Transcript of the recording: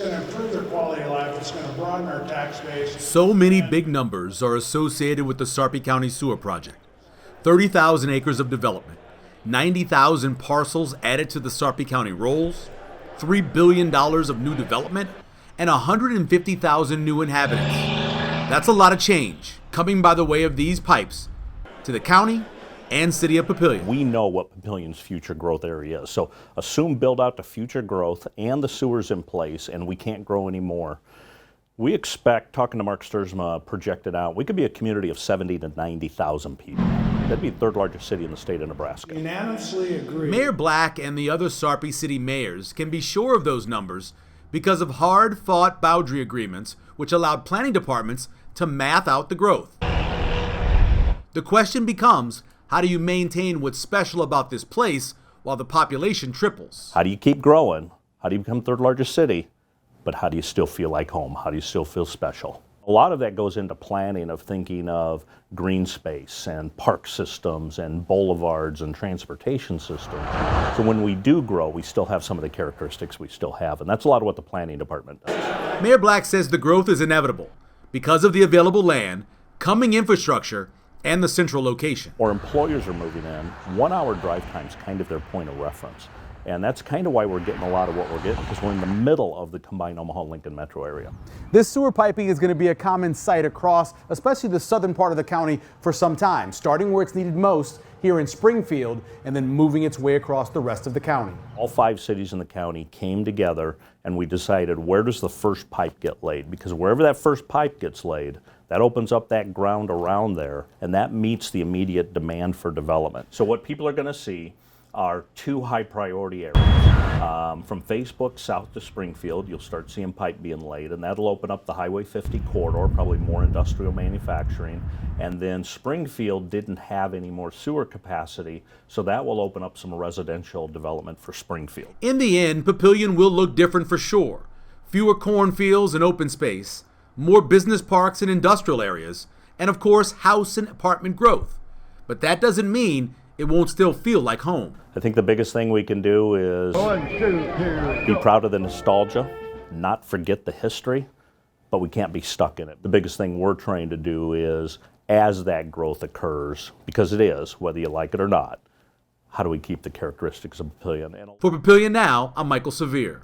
going to improve their quality of life. It's going to broaden our tax base. So many big numbers are associated with the Sarpy County Sewer Project. 30,000 acres of development, 90,000 parcels added to the Sarpy County rolls, $3 billion of new development, and 150,000 new inhabitants. That's a lot of change coming by the way of these pipes to the county and City of Papillion. We know what Papillion's future growth area is. So assume build out to future growth and the sewer's in place and we can't grow anymore. We expect, talking to Mark Sturzma, projected out, we could be a community of 70 to 90,000 people. That'd be the third largest city in the state of Nebraska. Unanimously agree. Mayor Black and the other Sarpy City mayors can be sure of those numbers because of hard-fought boundary agreements which allowed planning departments to math out the growth. The question becomes, how do you maintain what's special about this place while the population triples? How do you keep growing? How do you become third largest city? But how do you still feel like home? How do you still feel special? A lot of that goes into planning of thinking of green space and park systems and boulevards and transportation systems. So when we do grow, we still have some of the characteristics we still have, and that's a lot of what the planning department does. Mayor Black says the growth is inevitable because of the available land, coming infrastructure, and the central location. Or employers are moving in. 1 hour drive time is kind of their point of reference. And that's kind of why we're getting a lot of what we're getting, because we're in the middle of the combined Omaha-Lincoln metro area. This sewer piping is going to be a common sight across, especially the southern part of the county, for some time, starting where it's needed most, here in Springfield, and then moving its way across the rest of the county. All 5 cities in the county came together and we decided, where does the first pipe get laid? Because wherever that first pipe gets laid, that opens up that ground around there, and that meets the immediate demand for development. So what people are going to see are 2 high priority areas. From Facebook south to Springfield, you'll start seeing pipe being laid, and that'll open up the Highway 50 corridor, probably more industrial manufacturing. And then Springfield didn't have any more sewer capacity, so that will open up some residential development for Springfield. In the end, Papillion will look different for sure. Fewer cornfields and open space, more business parks and industrial areas, and of course, house and apartment growth. But that doesn't mean it won't still feel like home. I think the biggest thing we can do is be proud of the nostalgia, not forget the history, but we can't be stuck in it. The biggest thing we're trying to do is, as that growth occurs, because it is, whether you like it or not, how do we keep the characteristics of Papillion? For Papillion Now, I'm Michael Severe.